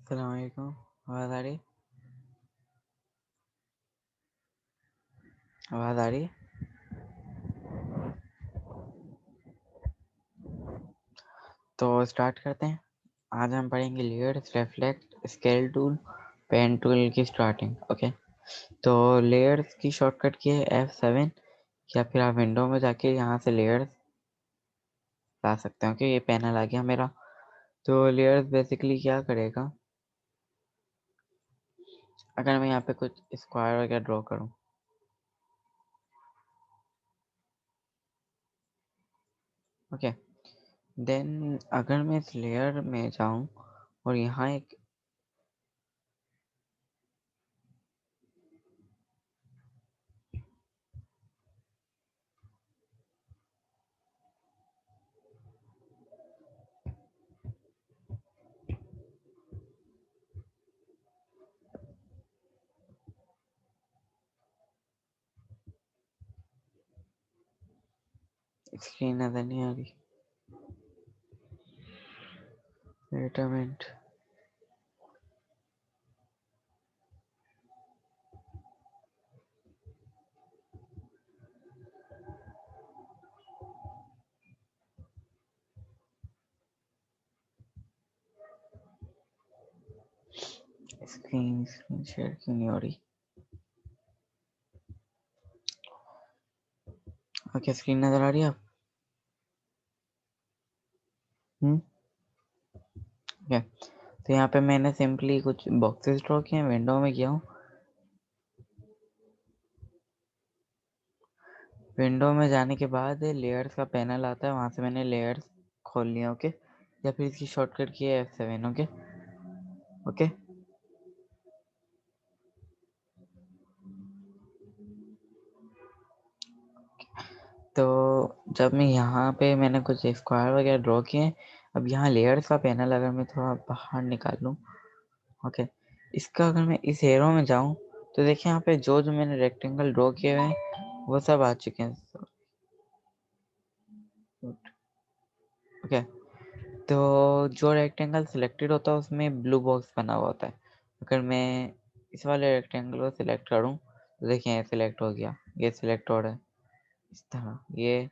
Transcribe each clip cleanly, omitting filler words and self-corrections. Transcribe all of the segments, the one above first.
अस्सलाम वालेकुम। आवाज़ आ रही? आवाज़ आ रही? तो स्टार्ट करते हैं। आज हम पढ़ेंगे layers, reflect, scale tool, pen tool की स्टार्टिंग। ओके, तो लेयर्स की शॉर्टकट की है F7 या फिर आप विंडो में जाके यहाँ से लेयर्स ला सकते हैं। ओके, ये पैनल आ गया मेरा। तो लेयर्स बेसिकली क्या करेगा, अगर मैं यहाँ पे कुछ स्क्वायर वगैरह ड्रॉ करूँ, ओके, देन अगर मैं इस लेयर में जाऊँ और यहाँ एक स्क्रीन नज़र नहीं आ रही, wait a minute. Screen share क्यों नहीं हो रही? ओके, स्क्रीन नज़र आ रही है आप? ओके, तो यहाँ पे मैंने सिंपली कुछ बॉक्सेस ड्रॉ किए हैं, विंडो में गया हूँ। विंडो में जाने के बाद लेयर्स का पैनल आता है, वहाँ से मैंने लेयर्स खोल लिया। ओके, या फिर इसकी शॉर्टकट की है F7। ओके ओके, तो जब मैं यहाँ पे मैंने कुछ स्क्वायर वगैरह ड्रॉ किए हैं, अब यहाँ लेयर्स का पैनल अगर मैं थोड़ा बाहर निकाल लूँ, ओके, इसका अगर मैं इस एरो में जाऊँ तो देखिए यहाँ पे जो जो मैंने रेक्टेंगल ड्रॉ किए हुए हैं वो सब आ चुके हैं। ओके, तो जो रेक्टेंगल सिलेक्टेड होता है उसमें ब्लू बॉक्स बना हुआ होता है। अगर मैं इस वाले रेक्टेंगल को सिलेक्ट करूं तो देखिए ये सिलेक्ट हो गया, ये सिलेक्ट हो रहा है इस तरह, ये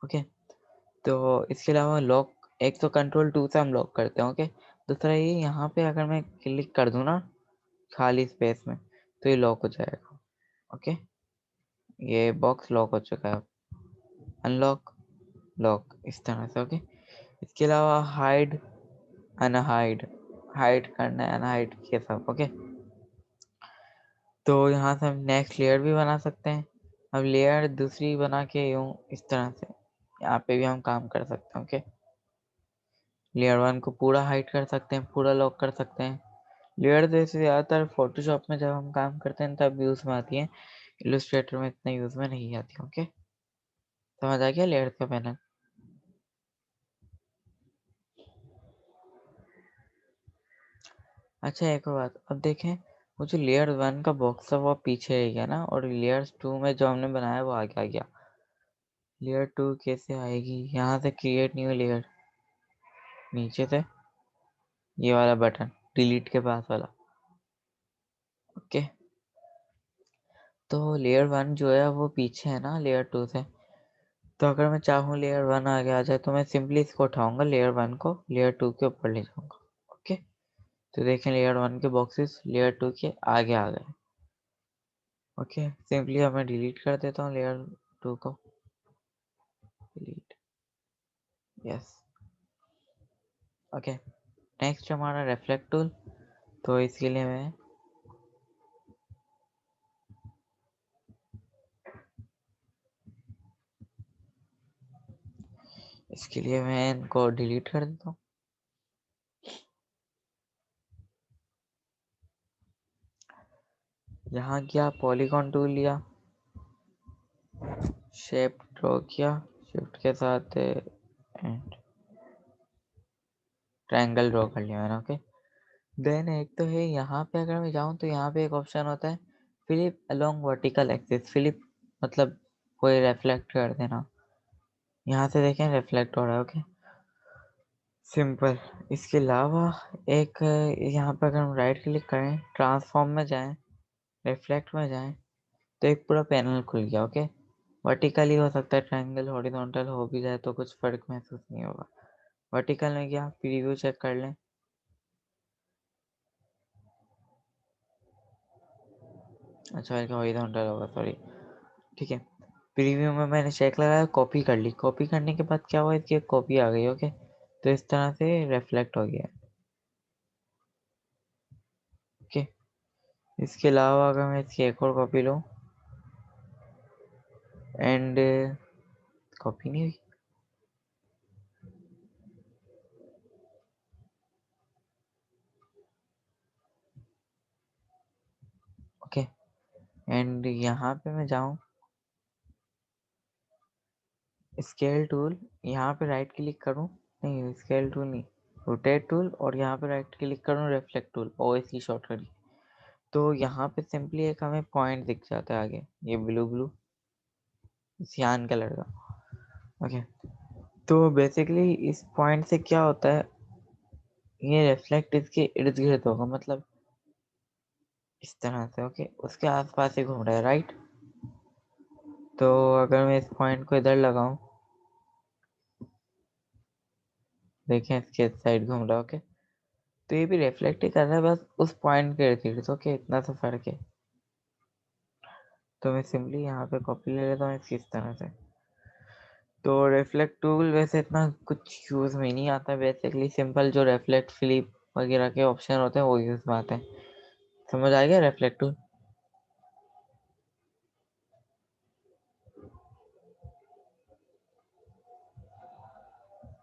ओके। तो इसके अलावा लॉक, एक तो कंट्रोल 2 से हम लॉक करते हैं। ओके, दूसरा ये यहाँ पे अगर मैं क्लिक कर दूं ना खाली स्पेस में तो ये लॉक हो जाएगा। ओके, ये बॉक्स लॉक हो चुका है। अनलॉक, लॉक, इस तरह से। ओके, इसके अलावा हाइड, अनहाइड, हाइड करना है, अनहाइड, ये सब। ओके, तो यहाँ से हम नेक्स्ट लेयर भी बना सकते हैं। अब लेयर दूसरी बना के यूँ इस तरह से यहाँ पे भी हम काम कर सकते हैं। ओके, लेयर 1 को पूरा हाइड कर सकते हैं, पूरा लॉक कर सकते हैं। लेयर जैसे ज़्यादातर फोटोशॉप में जब हम काम करते हैं तब यूज़ में आती है, इलस्ट्रेटर में इतना यूज़ में नहीं आती। ओके, समझ आ गया लेयर का पैनल? अच्छा, एक और बात, अब देखें वो जो लेयर 1 का बॉक्स है वो पीछे रह गया ना, और लेयर 2 में जो हमने बनाया वो आगे आ गया। लेयर 2 कैसे आएगी? यहाँ से क्रिएट न्यू लेयर, नीचे से ये वाला बटन डिलीट के पास वाला। ओके, तो लेयर 1 जो है वो पीछे है ना लेयर 2 से, तो अगर मैं चाहूँ लेयर 1 आगे आ जाए तो मैं सिंपली इसको उठाऊंगा, लेयर 1 को लेयर 2 के ऊपर ले जाऊंगा। ओके, तो देखें लेयर 1 के बॉक्सेस लेयर 2 के आगे आ गए। ओके, सिंपली अब मैं डिलीट कर देता हूँ लेयर 2 को, डिलीट, यस। ओके, नेक्स्ट हमारा रिफ्लेक्ट टूल। तो इसके लिए मैं इनको डिलीट कर देता हूँ। यहाँ किया, पॉलीगॉन टूल लिया, शेप ड्रॉ किया, शिफ्ट के साथ एंड ट्रायंगल ड्रॉ कर लिया मैंने। ओके, देन एक तो है यहाँ पे अगर मैं जाऊँ तो यहाँ पे एक ऑप्शन होता है flip along vertical axis. Flip मतलब कोई रिफ्लेक्ट कर देना, यहाँ से देखें रिफ्लेक्ट हो रहा है। Okay, simple. इसके अलावा एक यहाँ पर अगर हम राइट क्लिक करें, ट्रांसफॉर्म में जाएं, रिफ्लेक्ट में जाएं, तो एक पूरा पैनल खुल गया। ओके, वर्टिकली हो सकता है, ट्रायंगल, हॉरिजॉन्टल हो भी जाए तो कुछ फर्क महसूस नहीं होगा। वर्टिकल में गया, प्रीव्यू चेक कर लें। अच्छा हॉरिजॉन्टल होगा, सॉरी। ठीक है, प्रीव्यू में मैंने चेक लगाया, कॉपी कर ली। कॉपी करने के बाद क्या हुआ, इसकी एक कॉपी आ गई। ओके, तो इस तरह से रिफ्लेक्ट हो गया। ओके, इसके अलावा अगर मैं इसकी एक और कॉपी लूँ एंड कॉपी नहीं हुई। ओके, एंड यहाँ पे मैं जाऊँ, स्केल टूल, यहाँ पे राइट क्लिक करूँ, नहीं स्केल टूल नहीं, रोटेट टूल, और यहाँ पे राइट क्लिक करूँ, रिफ्लेक्ट टूल, ओएस की शॉर्टकट। तो यहाँ पे सिंपली एक हमें पॉइंट दिख जाता है आगे, ये ब्लू ब्लू सियान कलर का। ओके, तो बेसिकली इस पॉइंट से क्या होता है, ये रिफ्लेक्ट इसके इर्द गिर्द होगा, मतलब इस तरह से। ओके, उसके आसपास ही घूम रहा है, राइट। तो अगर मैं इस पॉइंट को इधर लगाऊं, देखें इसके साइड घूम रहा है। ओके, तो ये भी रिफ्लेक्ट ही कर रहा है, बस उस पॉइंट के इर्द गिर्द। ओके, इतना सा फर्क है। तो मैं सिंपली यहाँ पे कॉपी ले लेता हूँ इसकी, इस तरह से। तो रिफ्लेक्ट टूल वैसे इतना कुछ यूज़ में नहीं आता, बेसिकली सिंपल जो रिफ्लेक्ट, फ्लिप वगैरह के ऑप्शन होते हैं वो यूज़ में आते हैं। समझ आ गया रिफ्लेक्ट टूल?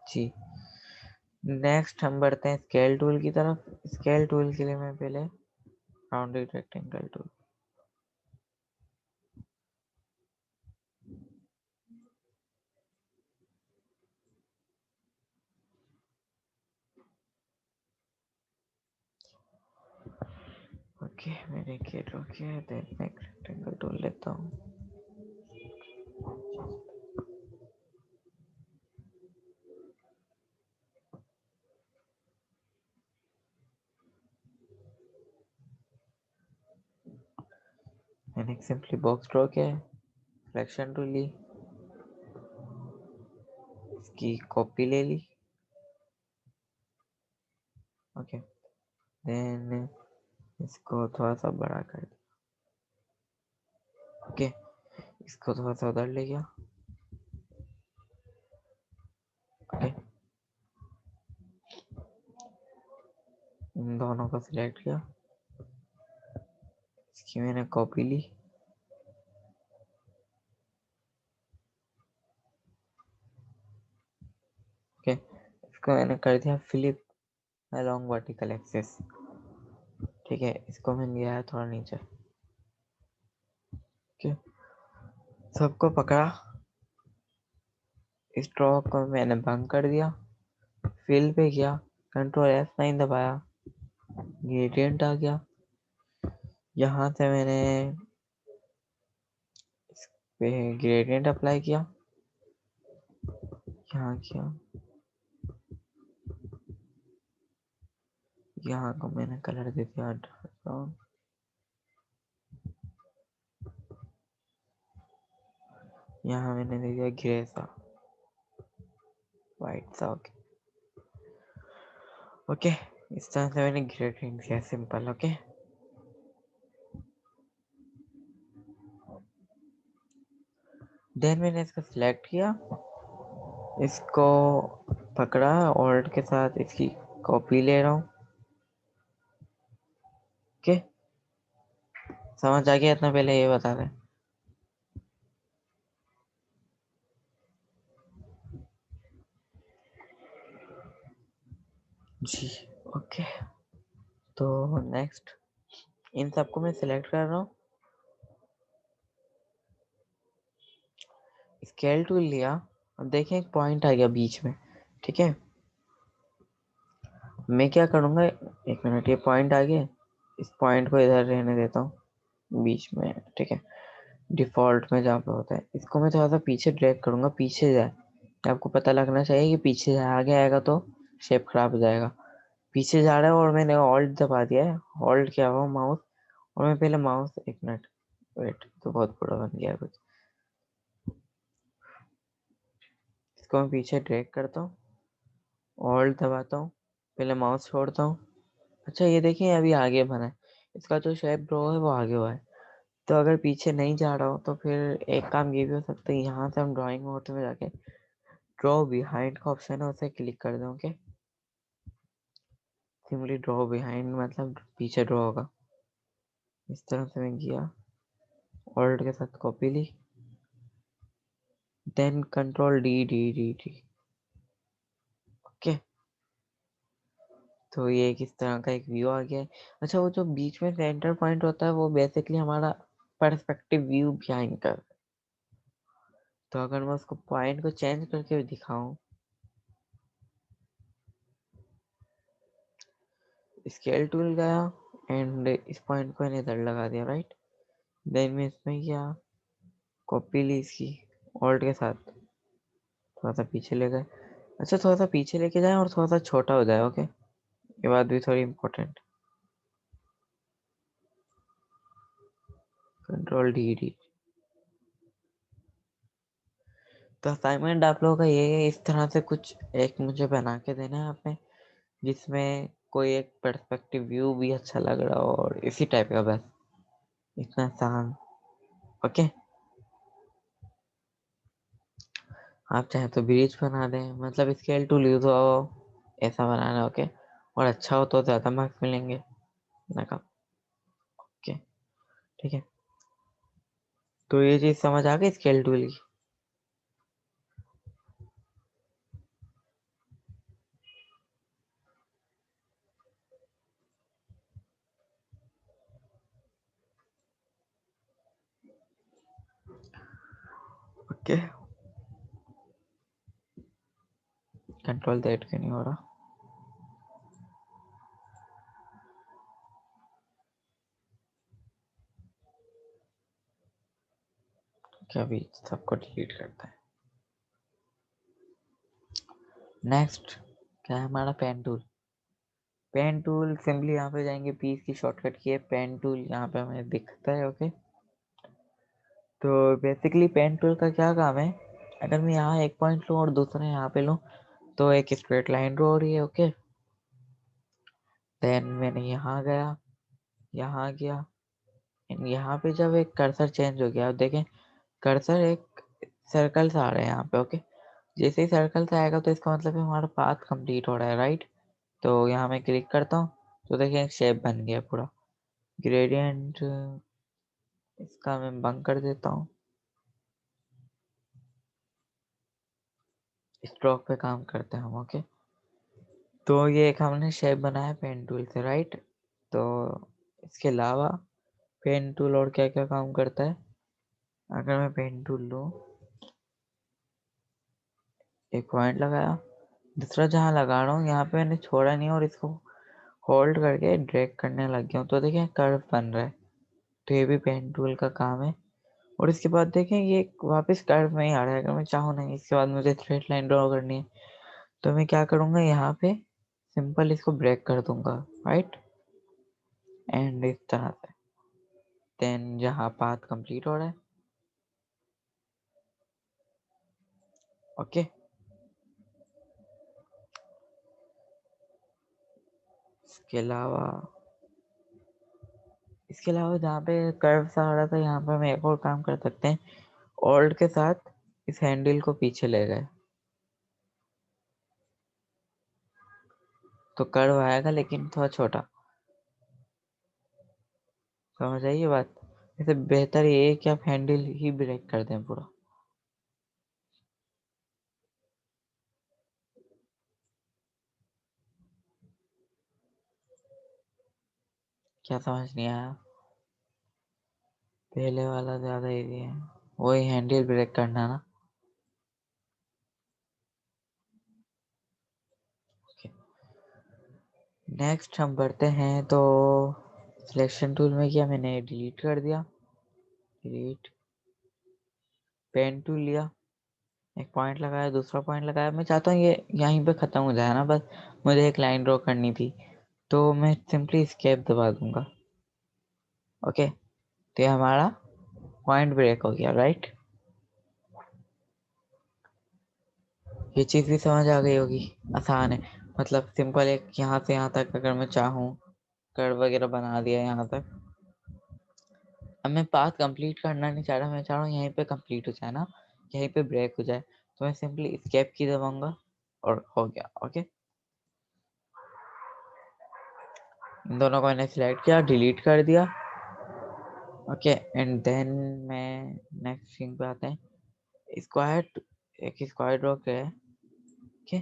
जी, नेक्स्ट हम बढ़ते हैं स्केल टूल की तरफ। स्केल टूल के लिए मैं पहले राउंडेड रेक्टेंगल टूल, ओके मैंने ये ड्रॉ किया है, देन मैं रेक्टेंगल टूल लेता हूँ। मैंने एक सिंपली बॉक्स ड्रॉ किया है, सिलेक्शन टूल ली, इसकी कॉपी ले ली। ओके, देन इसको थोड़ा सा बड़ा कर दिया। ओके, इसको थोड़ा सा उधर ले गया। ओके, इन दोनों को सिलेक्ट किया, इसकी मैंने कॉपी ली। ओके, इसको मैंने कर दिया फ्लिप अलोंग वर्टिकल एक्सिस। ठीक है, इसको मैंने लिया है थोड़ा नीचे। ओके, सबको पकड़ा, स्ट्रोक को मैंने बंद कर दिया, फिल पे गया, कंट्रोल F9 दबाया, ग्रेडियंट आ गया। यहाँ से मैंने इस पे ग्रेडियंट अप्लाई किया, यहाँ किया, यहाँ को मैंने कलर दे दिया डार्क ब्राउन, यहाँ मैंने दे दिया ग्रे सा, वाइट सा। ओके ओके, इस तरह से मैंने ग्रेडियंट किया, सिंपल। ओके, देन मैंने इसको सिलेक्ट किया, इसको पकड़ा, ऑल्ट के साथ इसकी कॉपी ले रहा हूँ। ओके, समझ आ गया? इतना पहले ये बता दें। जी, ओके, तो नेक्स्ट इन सबको मैं सिलेक्ट कर रहा हूँ, स्केल टूल लिया। अब देखें एक पॉइंट आ गया बीच में। ठीक है, मैं क्या करूँगा, एक मिनट, ये पॉइंट आ गया, इस पॉइंट को इधर रहने देता हूँ बीच में। ठीक है, डिफॉल्ट में जहाँ पे होता है, इसको मैं थोड़ा सा पीछे ड्रैग करूँगा, पीछे जाए। आपको पता लगना चाहिए कि पीछे जाए, आगे आएगा तो शेप खराब हो जाएगा। पीछे जा रहा है और मैंने ऑल्ट दबा दिया है, ऑल्ट क्या हुआ माउस, और मैं पहले माउस, एक मिनट वेट, तो बहुत बड़ा बन गया कुछ। इसको मैं पीछे ड्रैग करता हूँ, ऑल्ट दबाता हूँ, पहले माउस छोड़ता हूँ। अच्छा ये देखिए अभी आगे बना है, इसका जो शेप ड्रॉ है वो आगे हुआ है। तो अगर पीछे नहीं जा रहा हो तो फिर एक काम ये भी हो सकता है, यहाँ से हम ड्राइंग मोड में जाके ड्रॉ बिहाइंड का ऑप्शन है उसे क्लिक कर दें। ओके, सिंपली ड्रॉ बिहाइंड मतलब पीछे ड्रॉ होगा। इस तरह से मैं किया, ऑल्ट के साथ कॉपी ली, then control D D D D. Okay, तो ये किस तरह का एक व्यू आ गया है। अच्छा वो जो बीच में सेंटर पॉइंट होता है वो बेसिकली हमारा पर्सपेक्टिव व्यू बिहाइंड का। तो अगर मैं उसको पॉइंट को चेंज करके दिखाऊं, स्केल टूल गया एंड इस पॉइंट को मैंने इधर लगा दिया, राइट। देन मैं इसमें क्या, कॉपी ली इसकी ऑल्ट के साथ, थोड़ा सा पीछे ले गए। अच्छा थोड़ा सा पीछे लेके जाए और थोड़ा सा छोटा हो जाए। ओके, ये बात भी थोड़ी इम्पोर्टेंट। Control D D. तो असाइनमेंट आप लोगों का ये है, इस तरह से कुछ एक मुझे बना के देना है आपने, जिसमें कोई एक पर्सपेक्टिव व्यू भी अच्छा लग रहा हो और इसी टाइप का, बस इतना आसान। ओके, आप चाहे तो ब्रिज बना दें, मतलब स्केल टूल यूज हो ऐसा बनाना। ओके, और अच्छा हो तो ज़्यादा मार्क्स मिलेंगे ना कम। ओके ठीक है, तो ये चीज़ समझ आ गई स्केल टूल की। ओके, कंट्रोल दैट क्यों नहीं हो रहा। क्या अभी सबको डिलीट करता है। नेक्स्ट क्या है हमारा pen tool. Pen tool simply यहाँ पे जाएंगे, पीस की शॉर्टकट की है पेन टूल, यहाँ पे हमें दिखता है। ओके, तो बेसिकली पेन टूल का क्या काम है, अगर मैं यहाँ एक पॉइंट लूँ और दूसरा यहाँ पे लूँ तो एक स्ट्रेट लाइन ड्रॉ हो रही है। ओके, देन मैंने यहाँ गया, यहाँ पे जब एक कर्सर चेंज हो गया, अब देखें कर्सर एक सर्कल से आ रहा है यहाँ पे। ओके, जैसे ही सर्कल से आएगा तो इसका मतलब है हमारा पाथ कंप्लीट हो रहा है, राइट। तो यहाँ मैं क्लिक करता हूँ तो देखिए एक शेप बन गया पूरा। ग्रेडियंट इसका मैं बंद कर देता हूँ, स्ट्रोक पे काम करते हैं हम। ओके, तो ये एक हमने शेप बनाया पेन टूल से, राइट। तो इसके अलावा पेन टूल और क्या क्या काम करता है, अगर मैं पेन टूल लूँ, एक पॉइंट लगाया, दूसरा जहाँ लगा रहा हूँ यहाँ पे मैंने छोड़ा नहीं और इसको होल्ड करके ड्रैग करने लग गया हूँ, तो देखिए कर्व बन रहा है। तो ये भी पेन टूल का काम है। और इसके बाद देखें ये वापस कर्व में ही आ रहा है। अगर मैं चाहूँ नहीं, इसके बाद मुझे स्ट्रेट लाइन ड्रॉ करनी है तो मैं क्या करूँगा, यहाँ पे सिंपल इसको ब्रेक कर दूंगा, राइट, एंड इस तरह से। देन जहाँ पाथ कंप्लीट हो रहा है। ओके, इसके अलावा जहाँ पे कर्व सा आ रहा था यहाँ पे हम एक और काम कर सकते हैं, ऑल्ट के साथ इस हैंडल को पीछे ले गए तो कर्व आएगा लेकिन थोड़ा छोटा। समझ आई ये बात। इससे बेहतर ये है कि आप हैंडल ही ब्रेक कर दें पूरा। क्या समझ नहीं आया। पहले वाला ज्यादा इजी है, वही हैंडल ब्रेक करना ना। नेक्स्ट हम बढ़ते हैं, तो सिलेक्शन टूल में किया मैंने, डिलीट कर दिया, डिलीट, पेन टूल लिया एक पॉइंट लगाया, दूसरा पॉइंट लगाया। मैं चाहता हूँ ये यहीं पे ख़त्म हो जाए ना, बस मुझे एक लाइन ड्रॉ करनी थी, तो मैं सिंपली एस्केप दबा दूँगा। ओके, तो ये हमारा पॉइंट ब्रेक हो गया, राइट? ये चीज़ भी समझ आ गई होगी, आसान है। मतलब सिंपल, एक यहाँ से यहाँ तक अगर मैं चाहूँ कर्व वगैरह बना दिया यहाँ तक। अब मैं पाथ कंप्लीट करना नहीं चाह रहा, मैं चाह रहा हूँ यहीं पे कंप्लीट हो जाए ना, यहीं पे ब्रेक हो जाए। तो मैं सिंपली एस्केप की दबाऊंगा और हो गया। ओके, इन दोनों को मैंने सिलेक्ट किया, डिलीट कर दिया। ओके, एंड देन मैं नेक्स्ट थिंग पे आते हैं। स्क्वायर, एक स्क्वायर ड्रॉ किया है। ओके,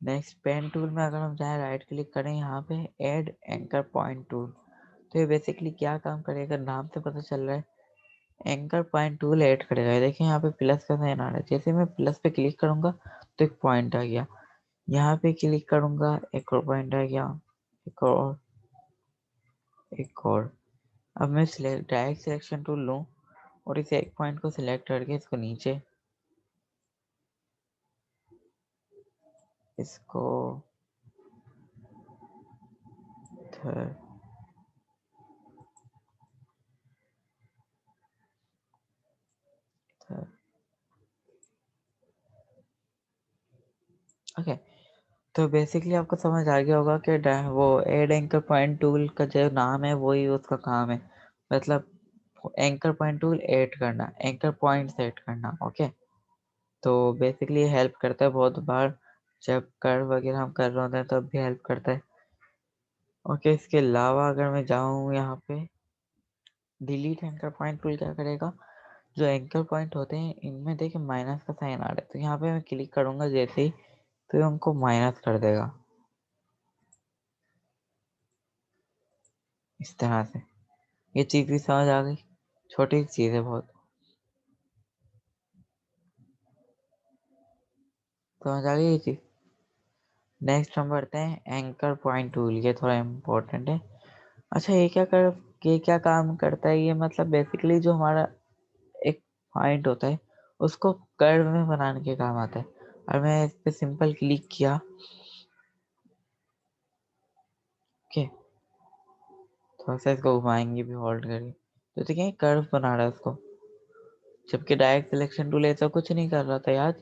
नेक्स्ट पेन टूल में अगर हम जाए, राइट क्लिक करें यहाँ पे, ऐड एंकर पॉइंट टूल। तो ये बेसिकली क्या काम करेगा, नाम से पता चल रहा है, एंकर पॉइंट टूल ऐड करेगा। देखिए यहाँ पे प्लस का साइन आ रहा है, जैसे मैं प्लस पे क्लिक करूंगा तो एक पॉइंट आ गया, यहाँ पे क्लिक करूंगा एक और पॉइंट आ गया, एक और, एक और। अब मैं डायरेक्ट सिलेक्शन टूल लूँ और इस एक पॉइंट को सिलेक्ट करके इसको नीचे, इसको थर्ड, ओके। तो बेसिकली आपको समझ आ गया होगा कि वो एड एंकर पॉइंट टूल का जो नाम है वही उसका काम है, मतलब एंकर पॉइंट टूल ऐड करना, एंकर पॉइंट सेट करना। ओके, तो बेसिकली हेल्प करता है बहुत बार, जब कर्व वगैरह हम कर रहे होते हैं तब भी हेल्प करता है। ओके, इसके अलावा अगर मैं जाऊँ यहाँ पे, डिलीट एंकर पॉइंट टूल क्या करेगा, जो एंकर पॉइंट होते हैं इनमें देखिए माइनस का साइन आ रहा है, तो यहाँ पे मैं क्लिक करूँगा जैसे ही, तो ये उनको माइनस कर देगा इस तरह से। ये चीज़ भी समझ आ गई, छोटी चीज़ है बहुत, समझ आ गई ये चीज़। नेक्स्ट हम बढ़ते हैं एंकर पॉइंट टूल, ये थोड़ा इम्पोर्टेंट है। अच्छा, ये क्या काम करता है, ये मतलब बेसिकली जो हमारा एक पॉइंट होता है उसको कर्व में बनाने के काम आता है। और मैं इस पे सिंपल क्लिक किया, ओके, थोड़ा सा इसको घुमाएंगे भी होल्ड करके, तो देखिए कर्व बना रहा है उसको, जबकि डायरेक्ट सिलेक्शन टूल ऐसा कुछ नहीं कर रहा था यार।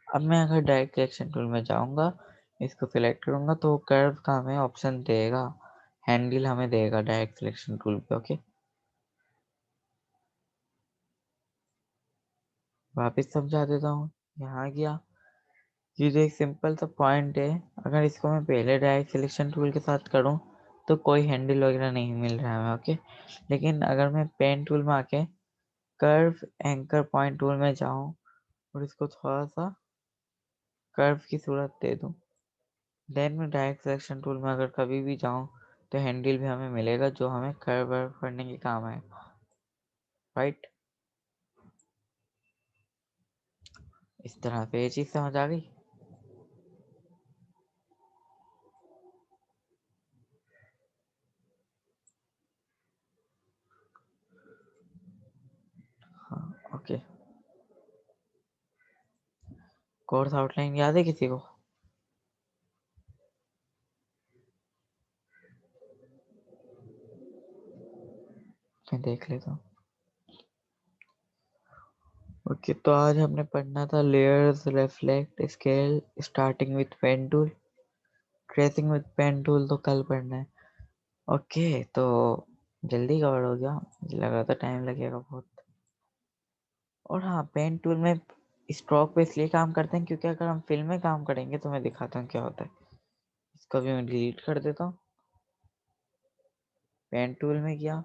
अब मैं अगर डायरेक्ट सिलेक्शन टूल में जाऊंगा, इसको सिलेक्ट करूंगा तो कर्व का हमें ऑप्शन देगा, हैंडल हमें देगा डायरेक्ट सिलेक्शन टूल पे। ओके, वापस समझा देता हूँ। यहाँ गया, ये जो एक सिंपल सा पॉइंट है, अगर इसको मैं पहले डायरेक्ट सिलेक्शन टूल के साथ करूँ तो कोई हैंडल वगैरह नहीं मिल रहा है हमें। ओके, लेकिन अगर मैं पेन टूल में आके कर्व एंकर पॉइंट टूल में जाऊँ और इसको थोड़ा सा कर्व की सूरत दे दूँ, देन मैं डायरेक्ट सिलेक्शन टूल में अगर कभी भी जाऊँ तो हैंडल भी हमें मिलेगा जो हमें कर्व वर्व करने के काम है, राइट? इस तरह से ये चीज़ समझ आ गई। हाँ, ओके। कोर्स आउटलाइन याद है किसी को? मैं देख लेता हूँ। ओके, तो आज हमने पढ़ना था layers, reflect, scale, starting with pen tool, tracing with pen tool तो कल पढ़ना है। ओके, तो जल्दी कवर हो गया, मुझे लगा था टाइम लगेगा बहुत। और हाँ, पेन टूल में स्ट्रोक पे इसलिए काम करते हैं क्योंकि अगर हम फिल्म में काम करेंगे तो मैं दिखाता हूँ क्या होता है। इसको भी मैं डिलीट कर देता हूँ। पेन टूल में गया,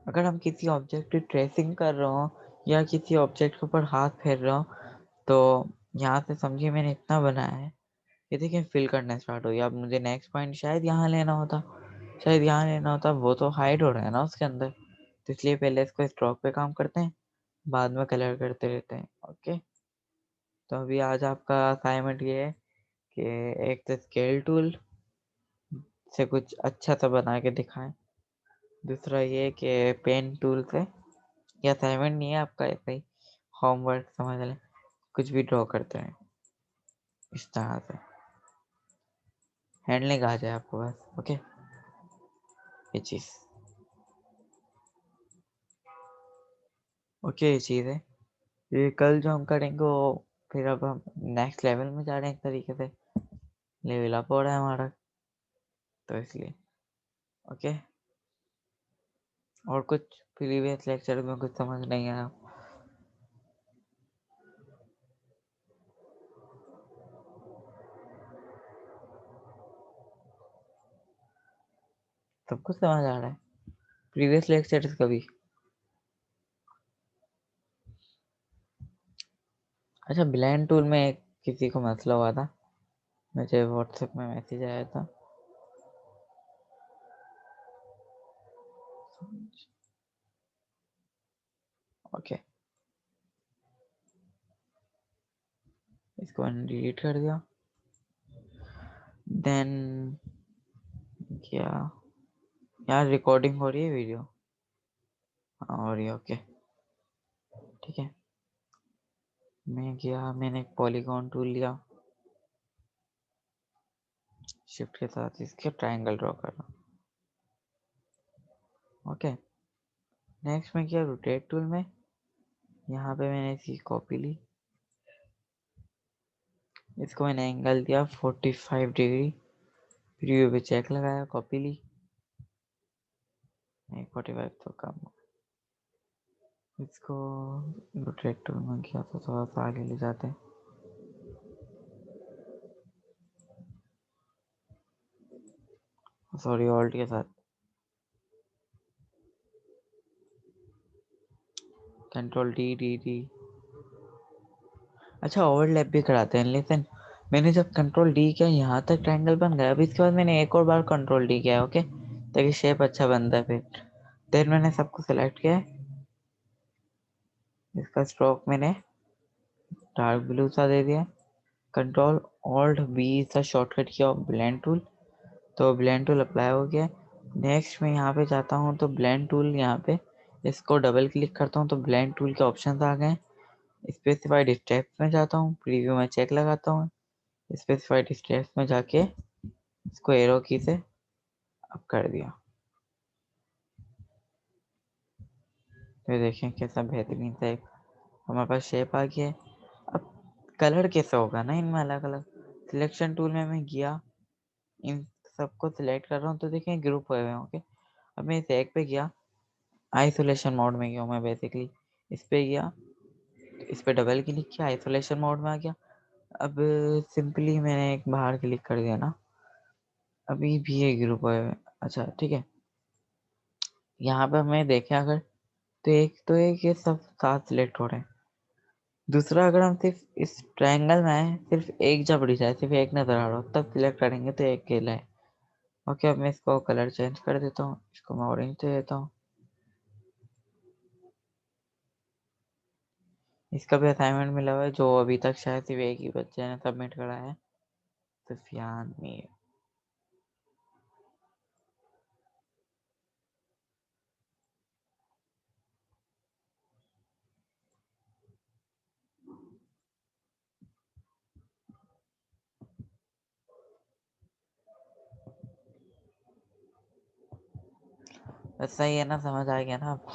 अगर हम किसी ऑब्जेक्ट की ट्रेसिंग कर रहे हो या किसी ऑब्जेक्ट के ऊपर हाथ फेर रहे हो, तो यहाँ से समझिए मैंने इतना बनाया है, ये देखिए फिल करना स्टार्ट हो गया। अब मुझे नेक्स्ट पॉइंट शायद यहाँ लेना होता, शायद यहाँ लेना होता, वो तो हाइड हो रहा है ना उसके अंदर, तो इसलिए पहले इसको स्ट्रोक पे काम करते हैं, बाद में कलर करते रहते हैं। ओके, तो अभी आज आपका असाइनमेंट ये है कि एक तो स्केल टूल से कुछ अच्छा सा बना के दिखाएं, दूसरा ये कि पेन टूल से, ये असाइनमेंट नहीं है आपका, ऐसा ही होमवर्क समझ लें, कुछ भी ड्रॉ करते हैं इस तरह से, हैंडलिंग आ जाए आपको बस। ओके, ये चीज़ ओके, ये चीज़ है। ये कल जो हम करेंगे वो फिर अब हम नेक्स्ट लेवल में जा रहे हैं एक तरीके से, लेवल अप हो रहा है हमारा, तो इसलिए ओके। और कुछ प्रीवियस लेक्चर में कुछ समझ नहीं आया? सब कुछ समझ आ रहा है प्रीवियस लेक्चर्स का भी? अच्छा, ब्लेंड टूल में एक किसी को मसला हुआ था, मुझे व्हाट्सएप में मैसेज आया था। ओके, इसको मैंने डिलीट कर दिया। देन क्या यार, रिकॉर्डिंग हो रही है वीडियो? हाँ हो रही है, ओके ठीक है। मैं गया, मैंने एक पॉलीगॉन टूल लिया, शिफ्ट के साथ इसके ट्रायंगल ड्रॉ कर रहा हूँ। ओके, नेक्स्ट में किया रोटेट टूल में, यहाँ पे मैंने इसकी कॉपी ली, इसको मैंने एंगल दिया 45 डिग्री, प्रीव्यू पे चेक लगाया, कॉपी ली, नहीं 45 तो कम, इसको रोटेट टूल में किया तो थोड़ा सा आगे ले जाते हैं, सॉरी ऑल्ट के साथ, कंट्रोल डी डी डी। अच्छा, ओवरलैप भी कराते हैं, लेकिन मैंने जब कंट्रोल डी किया यहाँ तक ट्रायंगल बन गया, अब इसके बाद मैंने एक और बार कंट्रोल डी किया, ओके, ताकि शेप अच्छा बनता है फिर। देन मैंने सबको सिलेक्ट किया, इसका स्ट्रोक मैंने डार्क ब्लू सा दे दिया, कंट्रोल ऑल्ट बी सा शॉर्टकट किया ब्लेंड टूल, तो ब्लेंड टूल अप्लाई हो गया। नेक्स्ट मैं यहाँ पे जाता हूँ तो ब्लेंड टूल, यहाँ पे इसको डबल क्लिक करता हूँ तो ब्लेंड टूल के ऑप्शन आ गए। स्पेसिफाइड स्टेप्स में जाता हूँ, प्रीव्यू में चेक लगाता हूँ, स्पेसिफाइड स्टेप्स में जाके इसको एरो की से अप कर दिया, तो देखें कैसा बेहतरीन सा एक हमारे पास शेप आ गया है। अब कलर कैसे होगा ना इनमें अलग अलग, सिलेक्शन टूल में मैं गया, इन सबको सिलेक्ट कर रहा हूँ तो देखें ग्रुप हुए हुए हैं, ओके। अब मैं इस एक पे गया, आइसोलेशन मोड में गया मैं बेसिकली, इस पे गया, इस पे डबल क्लिक किया, आइसोलेशन मोड में आ गया। अब सिंपली मैंने एक बाहर क्लिक कर दिया ना, अभी भी ये ग्रुप हुए हुए हैं। अच्छा ठीक है, यहाँ पे हमें देखें अगर, तो एक ये सब साथ सिलेक्ट हो रहे हैं। दूसरा, अगर हम सिर्फ इस ट्रायंगल में आए, सिर्फ एक जबड़ी जाए, सिर्फ एक नजर आ रहा हो, तब सिलेक्ट करेंगे तो एक केला है। ओके, अब मैं इसको कलर चेंज कर देता हूँ, इसको मैं ऑरेंज दे देता हूँ। इसका भी असाइनमेंट मिला हुआ है, जो अभी तक शायद सिर्फ एक ही बच्चे ने सबमिट करा है, सुफियान मीर। बस सही है ना, समझ आ गया ना आप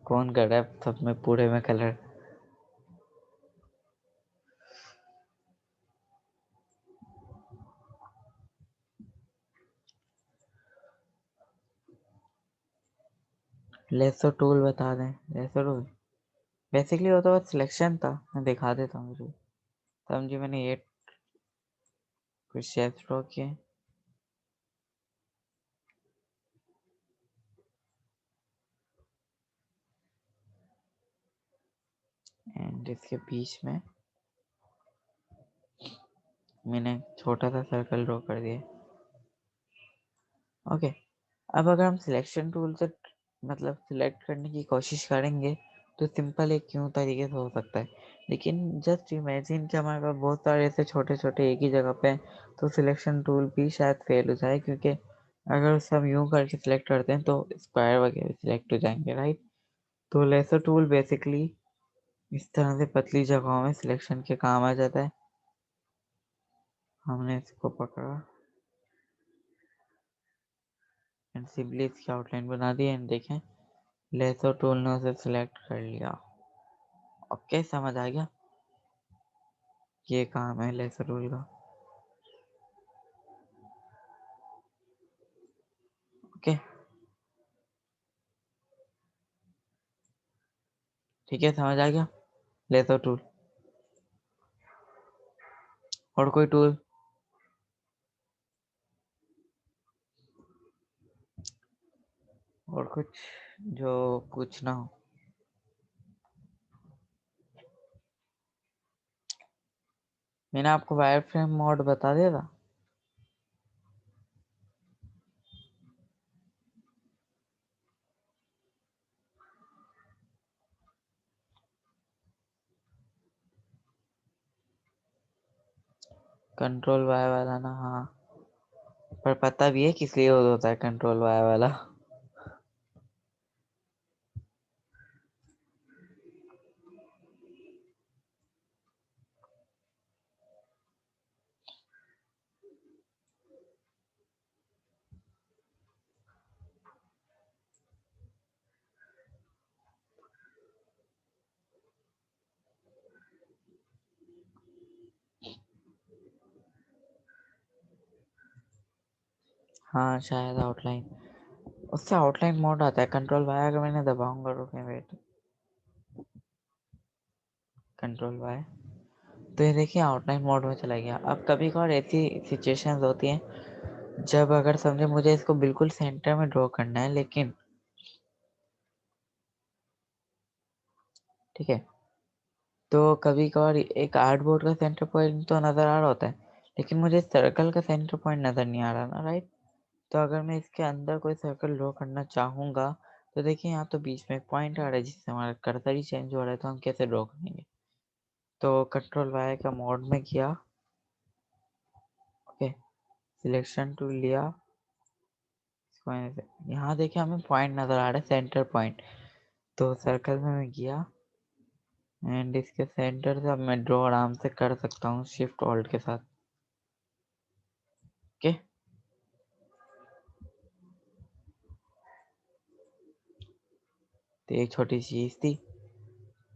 कौन कर रहा है सब में पूरे में कलर? लेसो टूल बता दें, लेसो टूल बेसिकली वो तो बस सिलेक्शन था, मैं दिखा देता हूँ मुझे समझी। मैंने ये कुछ शेप्स ड्रॉ किए, एंड इसके बीच में मैंने छोटा सा सर्कल ड्रॉ कर दिया, ओके। अब अगर हम सिलेक्शन टूल से मतलब सिलेक्ट करने की कोशिश करेंगे तो सिंपल एक क्यों तरीके से हो सकता है, लेकिन जस्ट इमेजिन कि हमारे पास बहुत सारे ऐसे छोटे छोटे एक ही जगह पे हैं, तो सिलेक्शन टूल भी शायद फेल हो जाए, क्योंकि अगर उसे हम यूं करके सिलेक्ट करते हैं तो स्क्वायर वगैरह सिलेक्ट हो जाएंगे, राइट। तो लेसर टूल बेसिकली इस तरह से पतली जगहों में सिलेक्शन के काम आ जाता है। हमने इसको पकड़ा एंड सिंपली इसकी आउटलाइन बना दी एंड देखें लेसो टूल ने उसे सिलेक्ट कर लिया। ओके, समझ आ गया, ये काम है लेसो टूल का। ओके, ठीक है, समझ आ गया लेसो टूल। और कोई टूल? और कुछ जो पूछना हो? मैंने आपको वायर फ्रेम मोड बता दिया था। कंट्रोल वाई वाला ना, हाँ, पर पता भी है किस लिए यूज होता है कंट्रोल वाई वाला। हाँ शायद आउटलाइन, उससे आउटलाइन मोड आता है। कंट्रोल वाई अगर मैंने दबाऊंगा, रुके वेट, कंट्रोल वाई, तो ये देखिए आउटलाइन मोड में चला गया। अब कभी कभार ऐसी सिचुएशंस होती हैं जब अगर समझे मुझे इसको बिल्कुल सेंटर में ड्रॉ करना है, लेकिन ठीक है, तो कभी कभार एक आर्टबोर्ड का सेंटर पॉइंट तो नज़र आ रहा होता है, लेकिन मुझे सर्कल का सेंटर पॉइंट नज़र नहीं आ रहा ना, राइट? तो अगर मैं इसके अंदर कोई सर्कल ड्रॉ करना चाहूँगा, तो देखिए यहाँ तो बीच में एक पॉइंट आ रहा है जिससे हमारा कर्सर ही चेंज हो रहा है, तो हम कैसे ड्रॉ करेंगे? तो कंट्रोल वाई का मोड में किया, ओके, सिलेक्शन टूल लिया, यहाँ देखिए हमें पॉइंट नज़र आ रहा है, सेंटर पॉइंट। तो सर्कल में मैं गया एंड इसके सेंटर से अब मैं ड्रॉ आराम से कर सकता हूँ शिफ्ट ऑल्ट के साथ। ओके, तो एक छोटी चीज़ थी।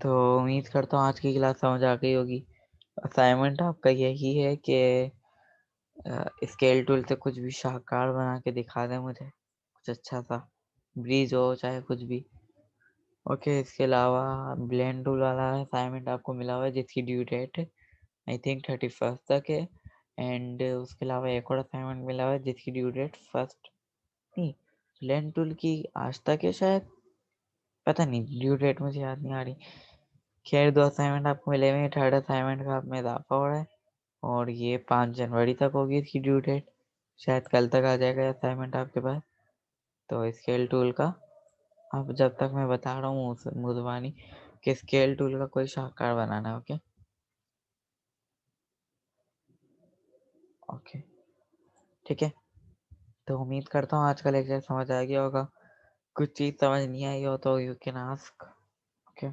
तो उम्मीद करता हूँ आज की क्लास समझ आ गई होगी। असाइनमेंट आपका यही है कि स्केल टूल से कुछ भी शाहकार बना के दिखा दें मुझे, कुछ अच्छा सा, ब्रीज हो चाहे कुछ भी। ओके, इसके अलावा ब्लेंड टूल वाला असाइनमेंट आपको मिला हुआ है जिसकी due date I think 31st तक है। एंड उसके अलावा एक और असाइनमेंट मिला हुआ है जिसकी ड्यू डेट फर्स्ट, नहीं, ब्लेंड टूल की आज तक है शायद, पता नहीं, ड्यू डेट मुझे याद नहीं आ रही। खैर, 2 असाइनमेंट आपको मिले हुए हैं, थर्ड असाइनमेंट का आप में इजाफा हो रहा है और ये 5 जनवरी तक होगी इसकी ड्यू डेट। शायद कल तक आ जाएगा असाइनमेंट आपके पास। तो स्केल टूल का, अब जब तक मैं बता रहा हूँ मुजवानी कि स्केल टूल का कोई शाहकार बनाना है। ओके, ओके, ठीक है। तो उम्मीद करता हूँ आज का लेक्चर समझ आ गया होगा। कुछ चीज़ समझ नहीं आई हो तो you can ask. Okay,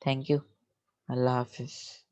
thank you, अल्लाह हाफिज़।